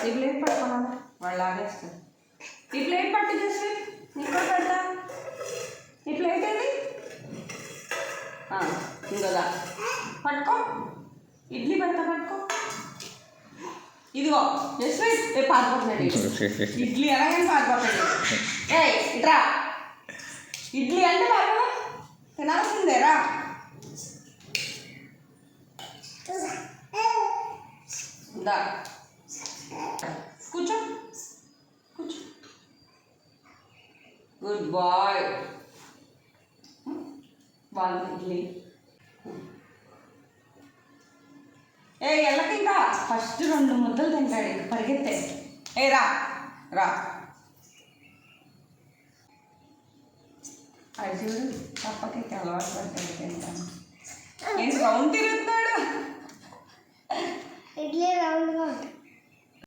ఈ ప్లేట్ పట్టుకున్నాను, వాళ్ళు ఆగేస్తారు. ఈ ప్లేట్ పట్టు చేసి నీకు పెడతా. ఈ ప్లేట్ ఏది? ఇంకోదా పట్టుకో, ఇడ్లీ పెడతా పట్టుకో. ఇదిగో జస్ట్ పారిపోతున్నాడు ఇడ్లీ అనగానే పారిపోతాడు. ఏ ఇట్రా, ఇడ్లీ అంటే పారిపో, తినాల్సిందేరా. దా కూర్చో కూర్చో, గుడ్ బాయ్. వాళ్ళు ఇడ్లీ ఎల్లకి ఇంకా ఫస్ట్ 2 ముద్దలు తింటాడు, ఇంకా పరిగెత్తే. రా రా, అది చూడు పప్పకి అలవాటు పడ్డాడు తింటాను. ఏంటి రౌండ్ తిరుగుతున్నాడు? ఇడ్లీ రౌండ్గా ఉంటుంది.